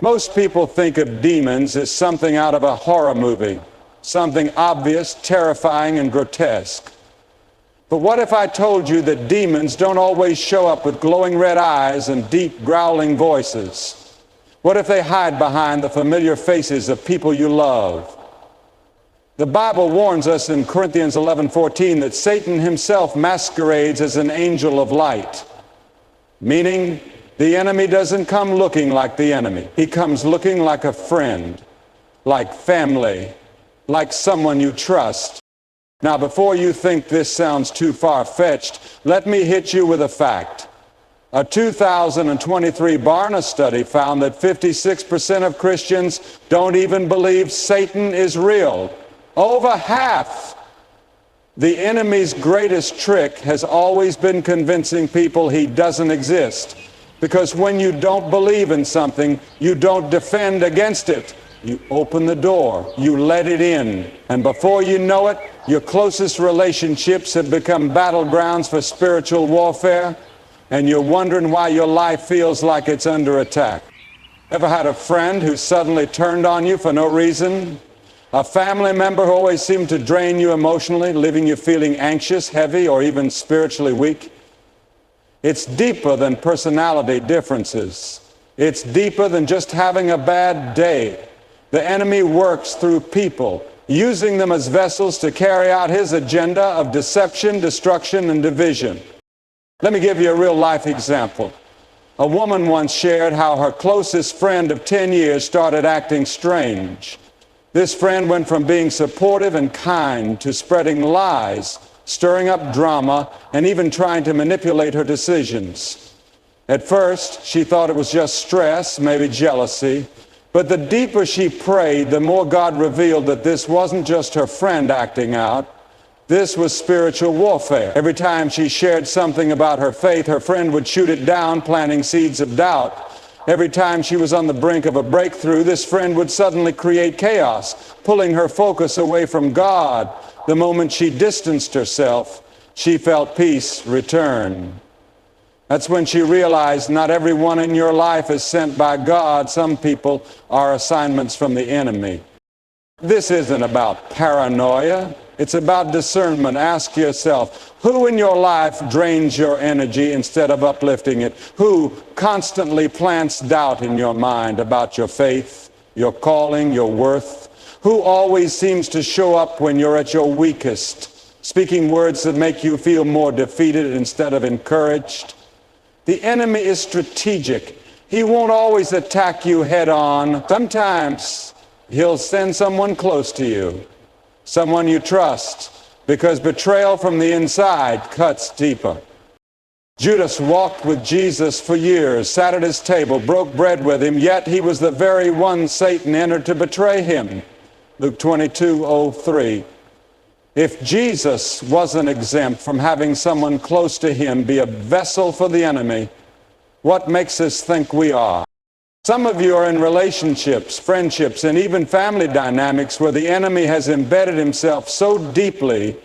Most people think of demons as something out of a horror movie, something obvious, terrifying, and grotesque. But what if I told you that demons don't always show up with glowing red eyes and deep growling voices? What if they hide behind the familiar faces of people you love? The Bible warns us in Corinthians 11:14 that Satan himself masquerades as an angel of light, meaning the enemy doesn't come looking like the enemy. He comes looking like a friend, like family, like someone you trust. Now, before you think this sounds too far-fetched, let me hit you with a fact. A 2023 Barna study found that 56% of Christians don't even believe Satan is real. Over half. The enemy's greatest trick has always been convincing people he doesn't exist. Because when you don't believe in something, you don't defend against it. You open the door, you let it in, and before you know it, your closest relationships have become battlegrounds for spiritual warfare, and you're wondering why your life feels like it's under attack. Ever had a friend who suddenly turned on you for no reason? A family member who always seemed to drain you emotionally, leaving you feeling anxious, heavy, or even spiritually weak? It's deeper than personality differences. It's deeper than just having a bad day. The enemy works through people, using them as vessels to carry out his agenda of deception, destruction, and division. Let me give you a real-life example. A woman once shared how her closest friend of 10 years started acting strange. This friend went from being supportive and kind to spreading lies, stirring up drama, and even trying to manipulate her decisions. At first, she thought it was just stress, maybe jealousy, but the deeper she prayed, the more God revealed that this wasn't just her friend acting out. This was spiritual warfare. Every time she shared something about her faith, her friend would shoot it down, planting seeds of doubt. Every time she was on the brink of a breakthrough, this friend would suddenly create chaos, pulling her focus away from God. The moment she distanced herself, she felt peace return. That's when she realized not everyone in your life is sent by God. Some people are assignments from the enemy. This isn't about paranoia. It's about discernment. Ask yourself, who in your life drains your energy instead of uplifting it? Who constantly plants doubt in your mind about your faith, your calling, your worth? Who always seems to show up when you're at your weakest, speaking words that make you feel more defeated instead of encouraged? The enemy is strategic. He won't always attack you head on. Sometimes he'll send someone close to you, someone you trust, because betrayal from the inside cuts deeper. Judas walked with Jesus for years, sat at his table, broke bread with him, yet he was the very one Satan entered to betray him. Luke 22:03. If Jesus wasn't exempt from having someone close to him be a vessel for the enemy, what makes us think we are? Some of you are in relationships, friendships, and even family dynamics where the enemy has embedded himself so deeply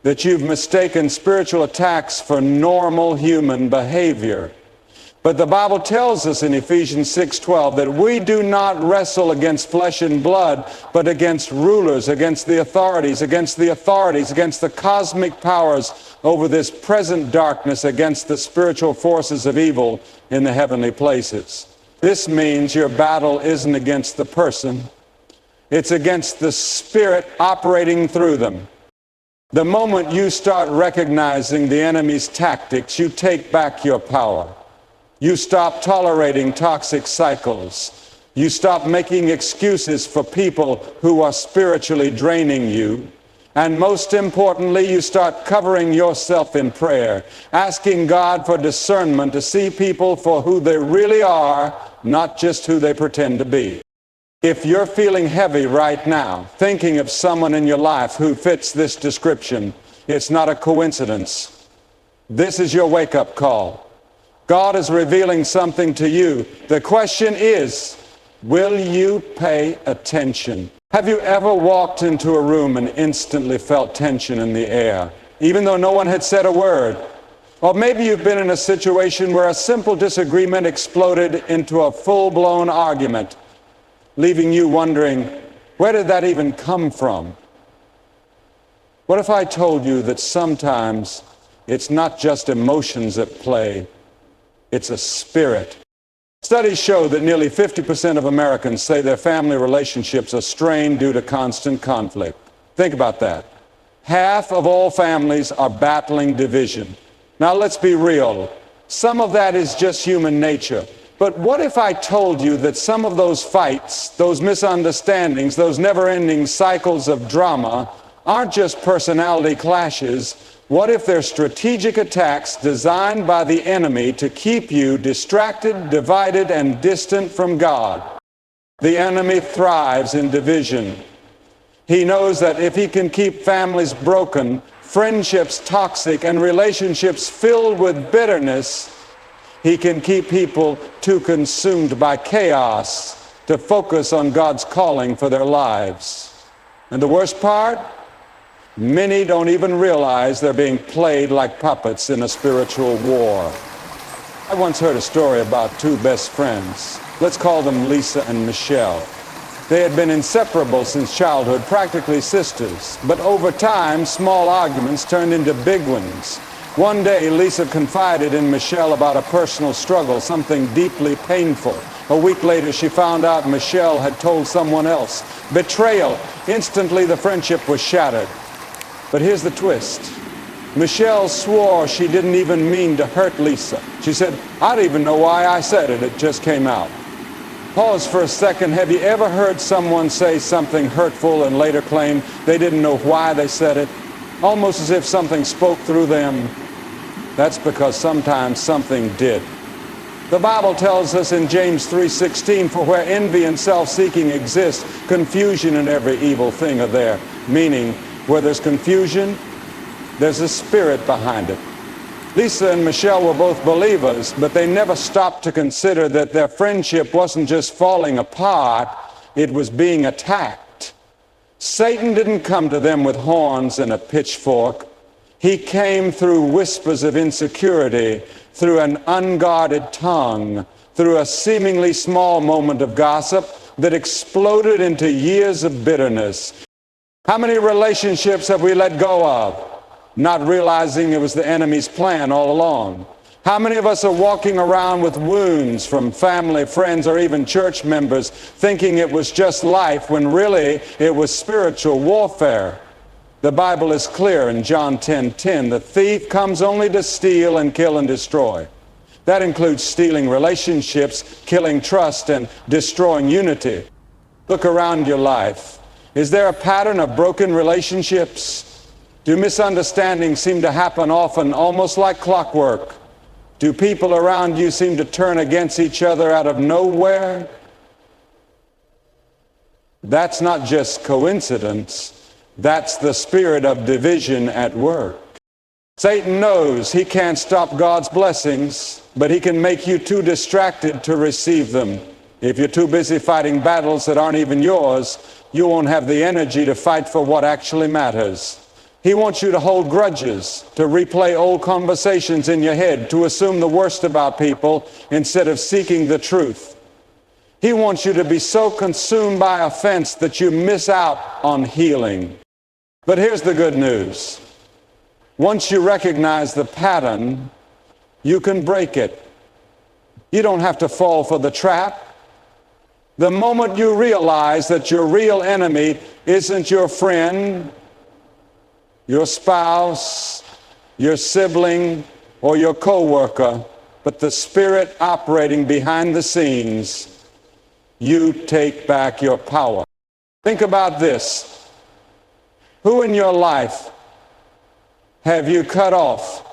that you've mistaken spiritual attacks for normal human behavior. But the Bible tells us in Ephesians 6:12 that we do not wrestle against flesh and blood, but against rulers, against the authorities, against the cosmic powers over this present darkness, against the spiritual forces of evil in the heavenly places. This means your battle isn't against the person, it's against the spirit operating through them. The moment you start recognizing the enemy's tactics, you take back your power. You stop tolerating toxic cycles. You stop making excuses for people who are spiritually draining you. And most importantly, you start covering yourself in prayer, asking God for discernment to see people for who they really are, not just who they pretend to be. If you're feeling heavy right now, thinking of someone in your life who fits this description, it's not a coincidence. This is your wake-up call. God is revealing something to you. The question is, will you pay attention? Have you ever walked into a room and instantly felt tension in the air, even though no one had said a word? Or maybe you've been in a situation where a simple disagreement exploded into a full-blown argument, leaving you wondering, where did that even come from? What if I told you that sometimes it's not just emotions at play, it's a spirit? Studies show that nearly 50% of Americans say their family relationships are strained due to constant conflict. Think about that. Half of all families are battling division. Now let's be real. Some of that is just human nature. But what if I told you that some of those fights, those misunderstandings, those never-ending cycles of drama aren't just personality clashes? What if they're strategic attacks designed by the enemy to keep you distracted, divided, and distant from God? The enemy thrives in division. He knows that if he can keep families broken, friendships toxic, and relationships filled with bitterness, he can keep people too consumed by chaos to focus on God's calling for their lives. And the worst part? Many don't even realize they're being played like puppets in a spiritual war. I once heard a story about two best friends. Let's call them Lisa and Michelle. They had been inseparable since childhood, practically sisters. But over time, small arguments turned into big ones. One day, Lisa confided in Michelle about a personal struggle, something deeply painful. A week later, she found out Michelle had told someone else. Betrayal. Instantly, the friendship was shattered. But here's the twist. Michelle swore she didn't even mean to hurt Lisa. She said, "I don't even know why I said it. It just came out." Pause for a second. Have you ever heard someone say something hurtful and later claim they didn't know why they said it? Almost as if something spoke through them. That's because sometimes something did. The Bible tells us in James 3:16, "For where envy and self-seeking exist, confusion and every evil thing are there." Meaning, where there's confusion, there's a spirit behind it. Lisa and Michelle were both believers, but they never stopped to consider that their friendship wasn't just falling apart, it was being attacked. Satan didn't come to them with horns and a pitchfork. He came through whispers of insecurity, through an unguarded tongue, through a seemingly small moment of gossip that exploded into years of bitterness. How many relationships have we let go of, not realizing it was the enemy's plan all along? How many of us are walking around with wounds from family, friends, or even church members, thinking it was just life when really it was spiritual warfare? The Bible is clear in John 10:10, "The thief comes only to steal and kill and destroy." That includes stealing relationships, killing trust, and destroying unity. Look around your life. Is there a pattern of broken relationships? Do misunderstandings seem to happen often, almost like clockwork? Do people around you seem to turn against each other out of nowhere? That's not just coincidence. That's the spirit of division at work. Satan knows he can't stop God's blessings, but he can make you too distracted to receive them. If you're too busy fighting battles that aren't even yours, you won't have the energy to fight for what actually matters. He wants you to hold grudges, to replay old conversations in your head, to assume the worst about people instead of seeking the truth. He wants you to be so consumed by offense that you miss out on healing. But here's the good news. Once you recognize the pattern, you can break it. You don't have to fall for the trap. The moment you realize that your real enemy isn't your friend, your spouse, your sibling, or your coworker, but the spirit operating behind the scenes, you take back your power. Think about this. Who in your life have you cut off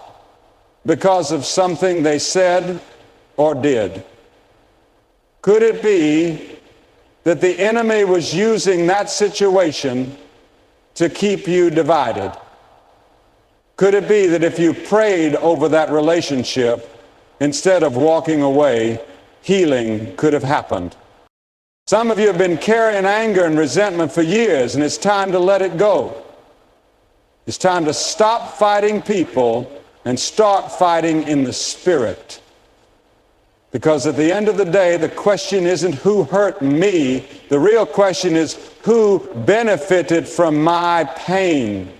because of something they said or did? Could it be that the enemy was using that situation to keep you divided? Could it be that if you prayed over that relationship, instead of walking away, healing could have happened? Some of you have been carrying anger and resentment for years, and it's time to let it go. It's time to stop fighting people and start fighting in the Spirit. Because at the end of the day, the question isn't who hurt me. The real question is who benefited from my pain.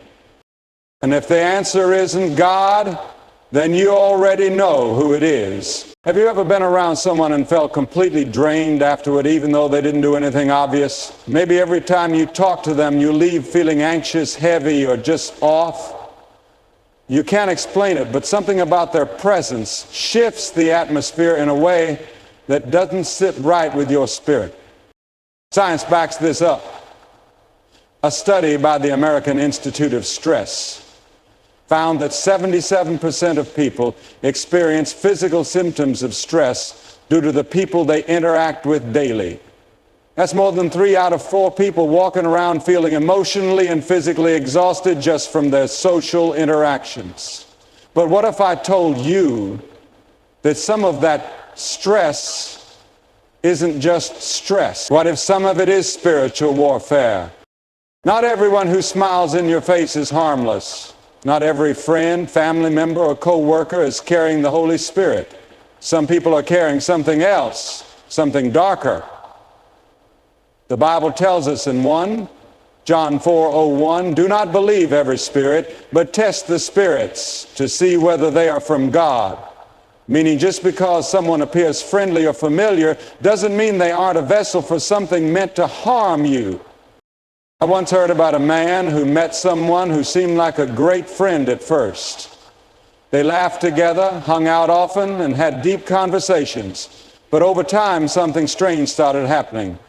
And if the answer isn't God, then you already know who it is. Have you ever been around someone and felt completely drained afterward, even though they didn't do anything obvious? Maybe every time you talk to them, you leave feeling anxious, heavy, or just off. You can't explain it, but something about their presence shifts the atmosphere in a way that doesn't sit right with your spirit. Science backs this up. A study by the American Institute of Stress found that 77% of people experience physical symptoms of stress due to the people they interact with daily. That's more than 3 out of 4 people walking around feeling emotionally and physically exhausted just from their social interactions. But what if I told you that some of that stress isn't just stress? What if some of it is spiritual warfare? Not everyone who smiles in your face is harmless. Not every friend, family member, or co-worker is carrying the Holy Spirit. Some people are carrying something else, something darker. The Bible tells us in John 4:01, do not believe every spirit, but test the spirits to see whether they are from God. Meaning just because someone appears friendly or familiar doesn't mean they aren't a vessel for something meant to harm you. I once heard about a man who met someone who seemed like a great friend at first. They laughed together, hung out often, and had deep conversations. But over time, something strange started happening.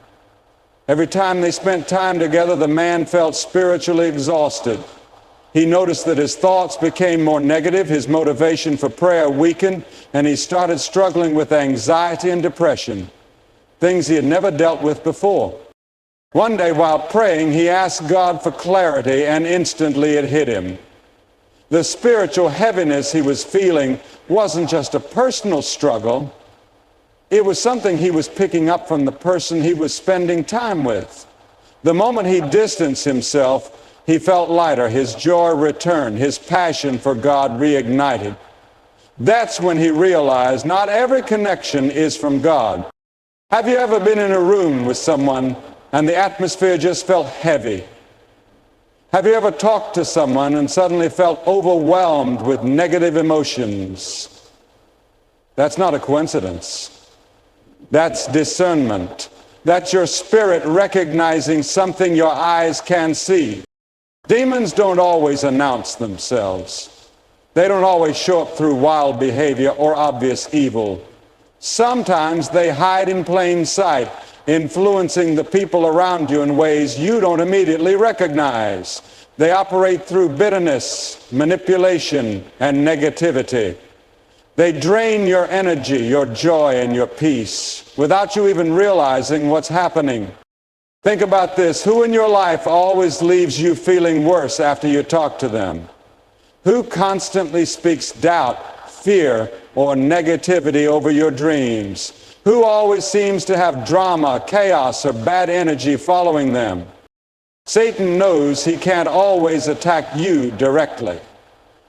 Every time they spent time together, the man felt spiritually exhausted. He noticed that his thoughts became more negative, his motivation for prayer weakened, and he started struggling with anxiety and depression, things he had never dealt with before. One day while praying, he asked God for clarity, and instantly it hit him. The spiritual heaviness he was feeling wasn't just a personal struggle. It was something he was picking up from the person he was spending time with. The moment he distanced himself, he felt lighter, his joy returned, his passion for God reignited. That's when he realized not every connection is from God. Have you ever been in a room with someone and the atmosphere just felt heavy? Have you ever talked to someone and suddenly felt overwhelmed with negative emotions? That's not a coincidence. That's discernment. That's your spirit recognizing something your eyes can't see. Demons don't always announce themselves. They don't always show up through wild behavior or obvious evil. Sometimes they hide in plain sight, influencing the people around you in ways you don't immediately recognize. They operate through bitterness, manipulation, and negativity. They drain your energy, your joy, and your peace without you even realizing what's happening. Think about this. Who in your life always leaves you feeling worse after you talk to them? Who constantly speaks doubt, fear, or negativity over your dreams? Who always seems to have drama, chaos, or bad energy following them? Satan knows he can't always attack you directly.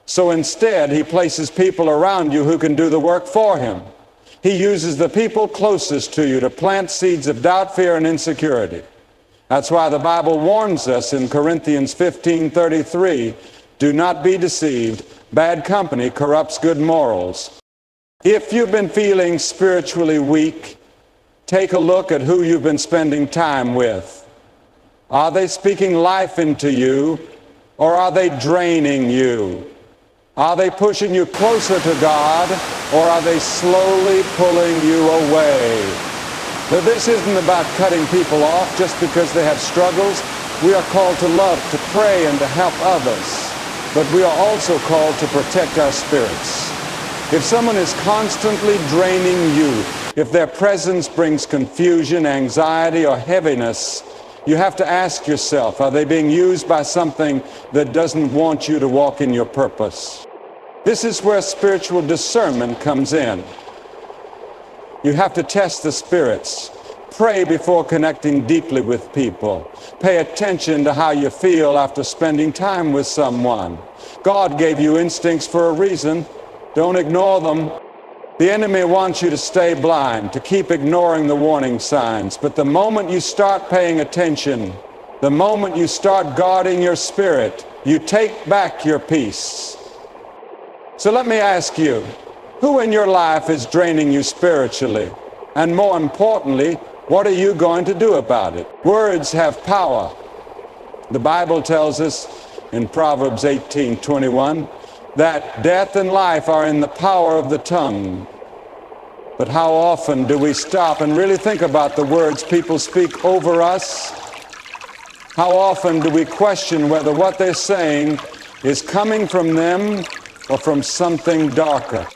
So instead, he places people around you who can do the work for him. He uses the people closest to you to plant seeds of doubt, fear, and insecurity. That's why the Bible warns us in Corinthians 15:33, do not be deceived. Bad company corrupts good morals. If you've been feeling spiritually weak, take a look at who you've been spending time with. Are they speaking life into you, or are they draining you? Are they pushing you closer to God, or are they slowly pulling you away? But this isn't about cutting people off just because they have struggles. We are called to love, to pray, and to help others. But we are also called to protect our spirits. If someone is constantly draining you, if their presence brings confusion, anxiety, or heaviness, you have to ask yourself, are they being used by something that doesn't want you to walk in your purpose? This is where spiritual discernment comes in. You have to test the spirits. Pray before connecting deeply with people. Pay attention to how you feel after spending time with someone. God gave you instincts for a reason. Don't ignore them. The enemy wants you to stay blind, to keep ignoring the warning signs. But the moment you start paying attention, the moment you start guarding your spirit, you take back your peace. So let me ask you, who in your life is draining you spiritually? And more importantly, what are you going to do about it? Words have power. The Bible tells us in Proverbs 18:21 that death and life are in the power of the tongue. But how often do we stop and really think about the words people speak over us? How often do we question whether what they're saying is coming from them or from something darker?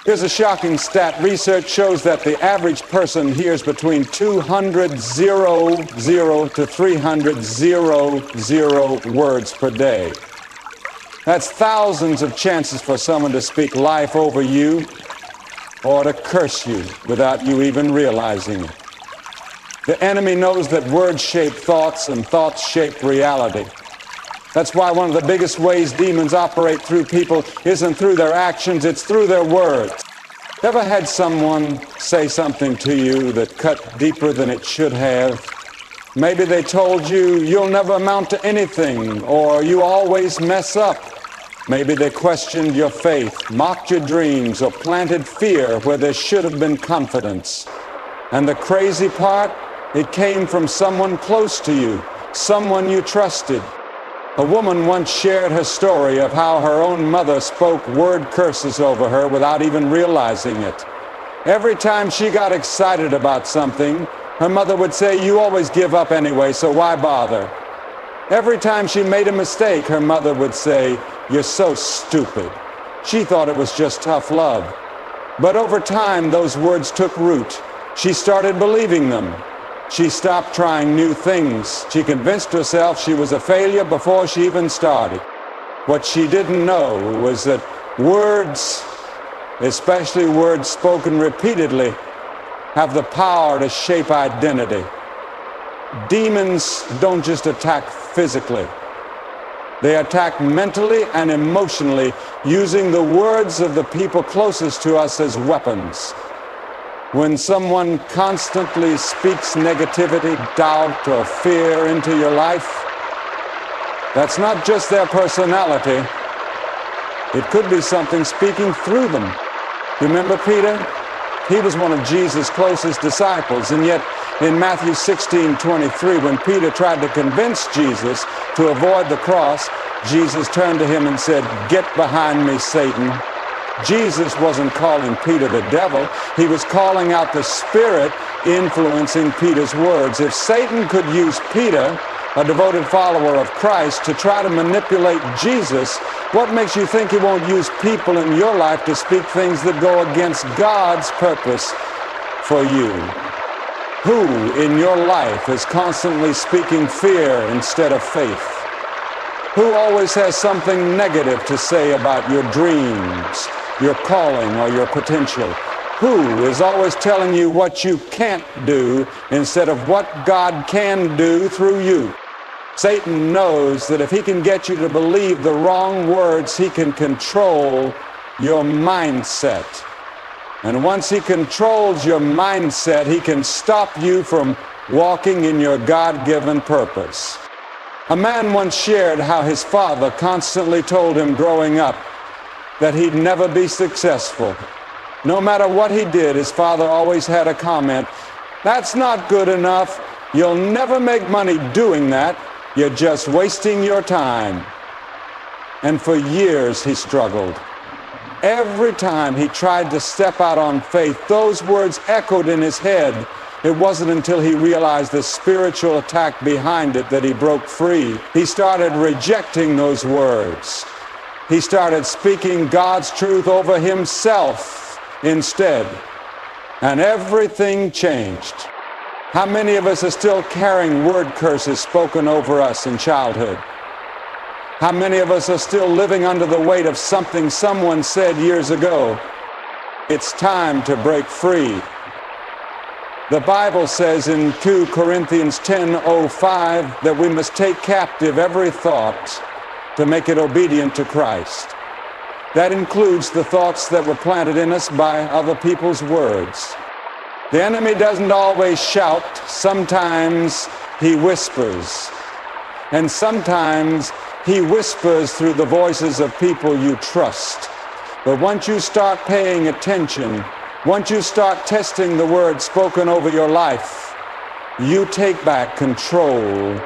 Here's a shocking stat. Research shows that the average person hears between 200 to 300 words per day. That's thousands of chances for someone to speak life over you or to curse you without you even realizing it. The enemy knows that words shape thoughts and thoughts shape reality. That's why one of the biggest ways demons operate through people isn't through their actions, it's through their words. Ever had someone say something to you that cut deeper than it should have? Maybe they told you you'll never amount to anything, or you always mess up. Maybe they questioned your faith, mocked your dreams, or planted fear where there should have been confidence. And the crazy part, it came from someone close to you, someone you trusted. A woman once shared her story of how her own mother spoke word curses over her without even realizing it. Every time she got excited about something, her mother would say, "You always give up anyway, so why bother?" Every time she made a mistake, her mother would say, "You're so stupid." She thought it was just tough love. But over time, those words took root. She started believing them. She stopped trying new things. She convinced herself she was a failure before she even started. What she didn't know was that words, especially words spoken repeatedly, have the power to shape identity. Demons don't just attack physically. They attack mentally and emotionally, using the words of the people closest to us as weapons. When someone constantly speaks negativity, doubt, or fear into your life, that's not just their personality. It could be something speaking through them. You remember Peter? He was one of Jesus' closest disciples, and yet in Matthew 16:23, when Peter tried to convince Jesus to avoid the cross, Jesus turned to him and said, "Get behind me, Satan." Jesus wasn't calling Peter the devil. He was calling out the Spirit influencing Peter's words. If Satan could use Peter, a devoted follower of Christ, to try to manipulate Jesus, what makes you think he won't use people in your life to speak things that go against God's purpose for you? Who in your life is constantly speaking fear instead of faith? Who always has something negative to say about your dreams, your calling, or your potential? Who is always telling you what you can't do instead of what God can do through you? Satan knows that if he can get you to believe the wrong words, he can control your mindset. And once he controls your mindset, he can stop you from walking in your God-given purpose. A man once shared how his father constantly told him growing up that he'd never be successful. No matter what he did, his father always had a comment, "That's not good enough. You'll never make money doing that. You're just wasting your time." And for years he struggled. Every time he tried to step out on faith, those words echoed in his head. It wasn't until he realized the spiritual attack behind it that he broke free. He started rejecting those words. He started speaking God's truth over himself instead. And everything changed. How many of us are still carrying word curses spoken over us in childhood? How many of us are still living under the weight of something someone said years ago? It's time to break free. The Bible says in 2 Corinthians 10:05 that we must take captive every thought to make it obedient to Christ. That includes the thoughts that were planted in us by other people's words. The enemy doesn't always shout. Sometimes he whispers. And sometimes he whispers through the voices of people you trust. But once you start paying attention, once you start testing the word spoken over your life, you take back control.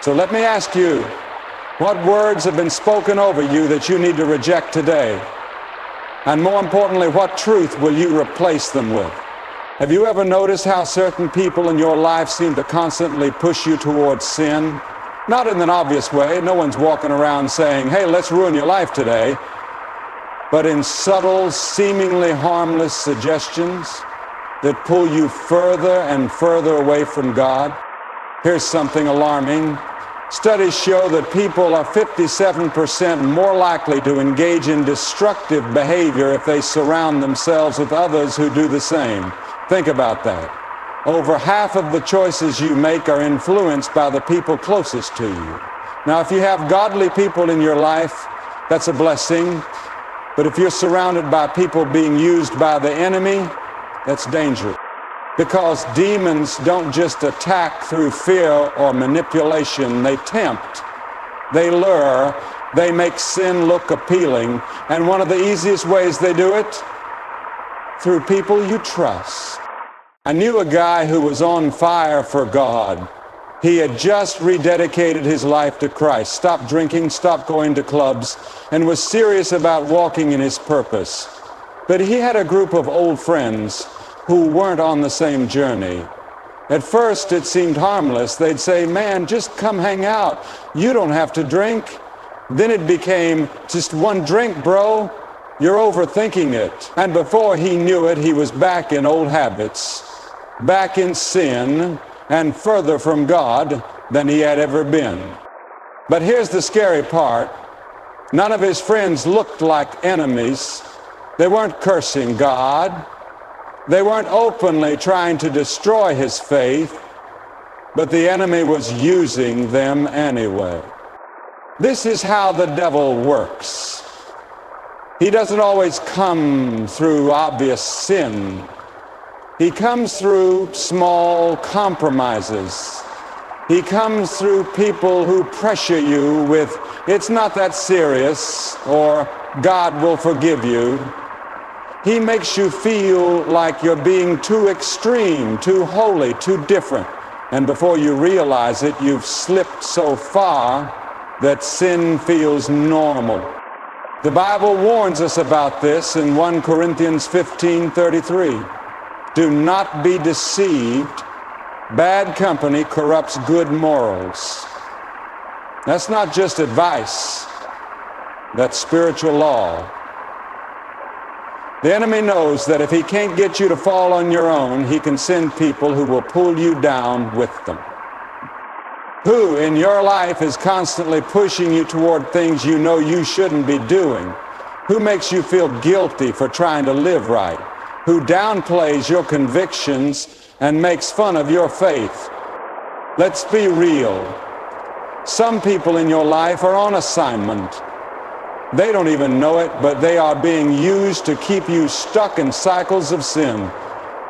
So let me ask you, what words have been spoken over you that you need to reject today? And more importantly, what truth will you replace them with? Have you ever noticed how certain people in your life seem to constantly push you towards sin? Not in an obvious way. No one's walking around saying, hey, let's ruin your life today. But in subtle, seemingly harmless suggestions that pull you further and further away from God. Here's something alarming. Studies show that people are 57% more likely to engage in destructive behavior if they surround themselves with others who do the same. Think about that. Over half of the choices you make are influenced by the people closest to you. Now, if you have godly people in your life, that's a blessing. But if you're surrounded by people being used by the enemy, that's dangerous. Because demons don't just attack through fear or manipulation. They tempt, they lure, they make sin look appealing. And one of the easiest ways they do it, through people you trust. I knew a guy who was on fire for God. He had just rededicated his life to Christ, stopped drinking, stopped going to clubs, and was serious about walking in his purpose. But he had a group of old friends who weren't on the same journey. At first, it seemed harmless. They'd say, man, just come hang out. You don't have to drink. Then it became just one drink, bro. You're overthinking it. And before he knew it, he was back in old habits, back in sin, and further from God than he had ever been. But here's the scary part. None of his friends looked like enemies. They weren't cursing God. They weren't openly trying to destroy his faith, but the enemy was using them anyway. This is how the devil works. He doesn't always come through obvious sin. He comes through small compromises. He comes through people who pressure you with, it's not that serious, or God will forgive you. He makes you feel like you're being too extreme, too holy, too different. And before you realize it, you've slipped so far that sin feels normal. The Bible warns us about this in 1 Corinthians 15:33. Do not be deceived. Bad company corrupts good morals. That's not just advice. That's spiritual law. The enemy knows that if he can't get you to fall on your own, he can send people who will pull you down with them. Who in your life is constantly pushing you toward things you know you shouldn't be doing? Who makes you feel guilty for trying to live right? Who downplays your convictions and makes fun of your faith? Let's be real. Some people in your life are on assignment. They don't even know it, but they are being used to keep you stuck in cycles of sin.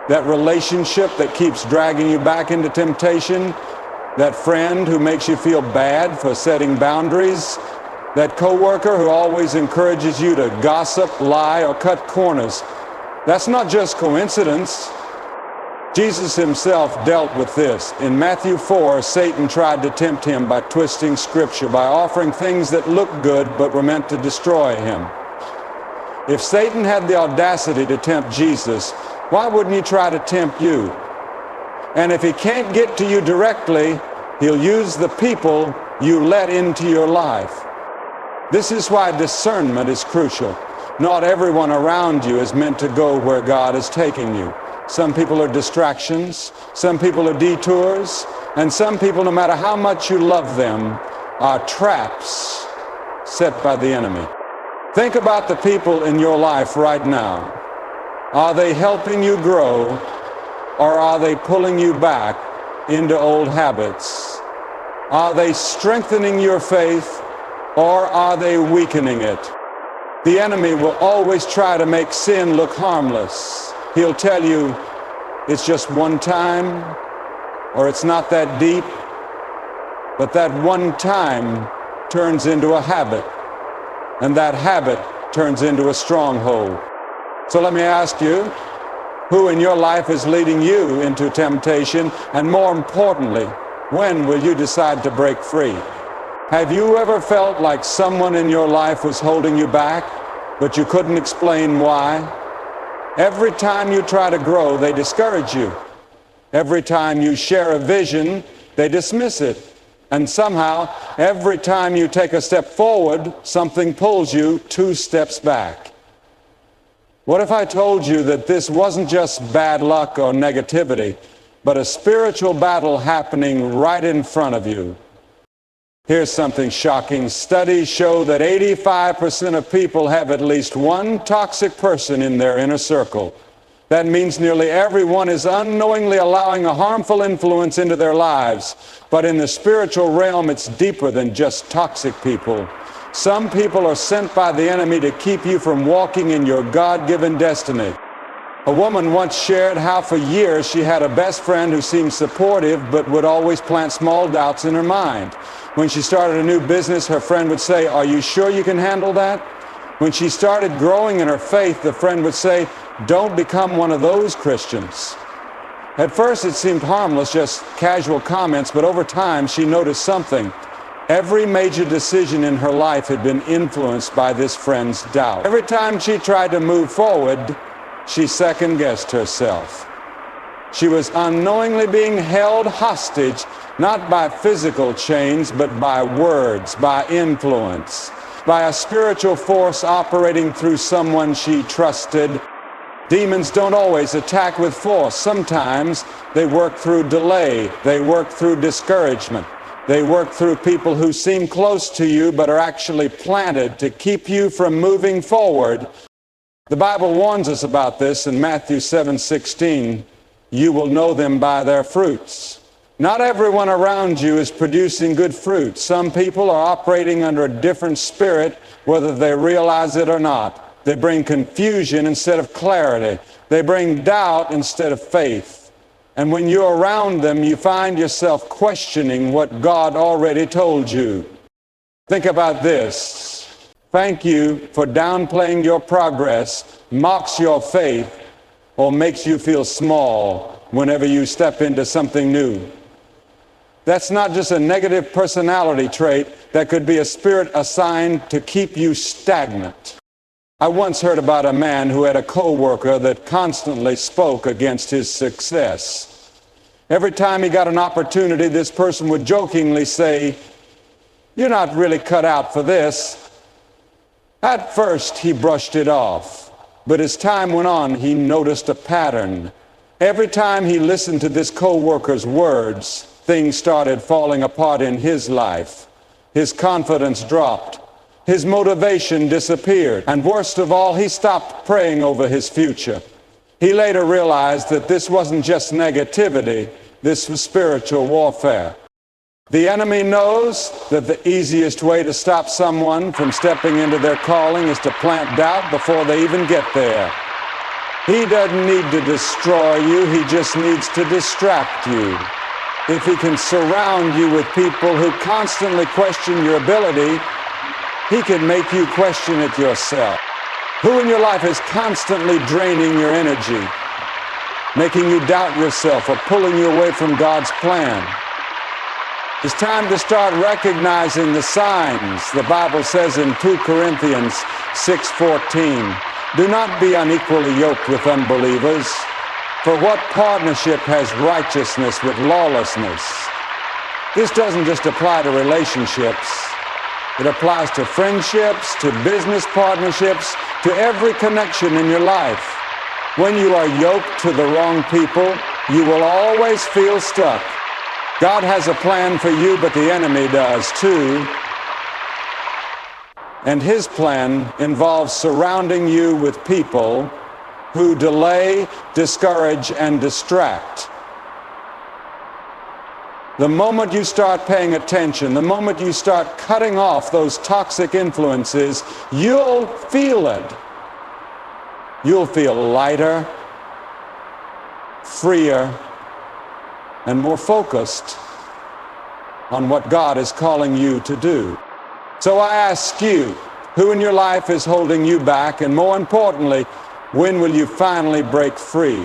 That relationship that keeps dragging you back into temptation, that friend who makes you feel bad for setting boundaries, that coworker who always encourages you to gossip, lie, or cut corners. That's not just coincidence. Jesus himself dealt with this. In Matthew 4, Satan tried to tempt him by twisting Scripture, by offering things that looked good but were meant to destroy him. If Satan had the audacity to tempt Jesus, why wouldn't he try to tempt you? And if he can't get to you directly, he'll use the people you let into your life. This is why discernment is crucial. Not everyone around you is meant to go where God is taking you. Some people are distractions, some people are detours, and some people, no matter how much you love them, are traps set by the enemy. Think about the people in your life right now. Are they helping you grow, or are they pulling you back into old habits? Are they strengthening your faith, or are they weakening it? The enemy will always try to make sin look harmless. He'll tell you it's just one time, or it's not that deep, but that one time turns into a habit, and that habit turns into a stronghold. So let me ask you, who in your life is leading you into temptation? And more importantly, when will you decide to break free? Have you ever felt like someone in your life was holding you back, but you couldn't explain why? Every time you try to grow, they discourage you. Every time you share a vision, they dismiss it. And somehow, every time you take a step forward, something pulls you 2 steps back. What if I told you that this wasn't just bad luck or negativity, but a spiritual battle happening right in front of you? Here's something shocking. Studies show that 85% of people have at least one toxic person in their inner circle. That means nearly everyone is unknowingly allowing a harmful influence into their lives. But in the spiritual realm, it's deeper than just toxic people. Some people are sent by the enemy to keep you from walking in your God-given destiny. A woman once shared how for years she had a best friend who seemed supportive but would always plant small doubts in her mind. When she started a new business, her friend would say, "Are you sure you can handle that?" When she started growing in her faith, the friend would say, "Don't become one of those Christians." At first it seemed harmless, just casual comments, but over time she noticed something. Every major decision in her life had been influenced by this friend's doubt. Every time she tried to move forward, she second-guessed herself. She was unknowingly being held hostage, not by physical chains, but by words, by influence, by a spiritual force operating through someone she trusted. Demons don't always attack with force. Sometimes they work through delay. They work through discouragement. They work through people who seem close to you but are actually planted to keep you from moving forward. The Bible warns us about this in Matthew 7:16. You will know them by their fruits. Not everyone around you is producing good fruit. Some people are operating under a different spirit, whether they realize it or not. They bring confusion instead of clarity. They bring doubt instead of faith. And when you're around them, you find yourself questioning what God already told you. Think about this. Thank you for downplaying your progress, mocks your faith, or makes you feel small whenever you step into something new. That's not just a negative personality trait. That could be a spirit assigned to keep you stagnant. I once heard about a man who had a co-worker that constantly spoke against his success. Every time he got an opportunity, this person would jokingly say, "You're not really cut out for this." At first, he brushed it off, but as time went on, he noticed a pattern. Every time he listened to this co-worker's words, things started falling apart in his life. His confidence dropped. His motivation disappeared. And worst of all, he stopped praying over his future. He later realized that this wasn't just negativity, this was spiritual warfare. The enemy knows that the easiest way to stop someone from stepping into their calling is to plant doubt before they even get there. He doesn't need to destroy you, he just needs to distract you. If he can surround you with people who constantly question your ability, he can make you question it yourself. Who in your life is constantly draining your energy, making you doubt yourself or pulling you away from God's plan? It's time to start recognizing the signs. The Bible says in 2 Corinthians 6:14, "Do not be unequally yoked with unbelievers. For what partnership has righteousness with lawlessness?" This doesn't just apply to relationships. It applies to friendships, to business partnerships, to every connection in your life. When you are yoked to the wrong people, you will always feel stuck. God has a plan for you, but the enemy does too. And his plan involves surrounding you with people who delay, discourage, and distract. The moment you start paying attention, the moment you start cutting off those toxic influences, you'll feel it. You'll feel lighter, freer, and more focused on what God is calling you to do. So I ask you, who in your life is holding you back? And more importantly, when will you finally break free?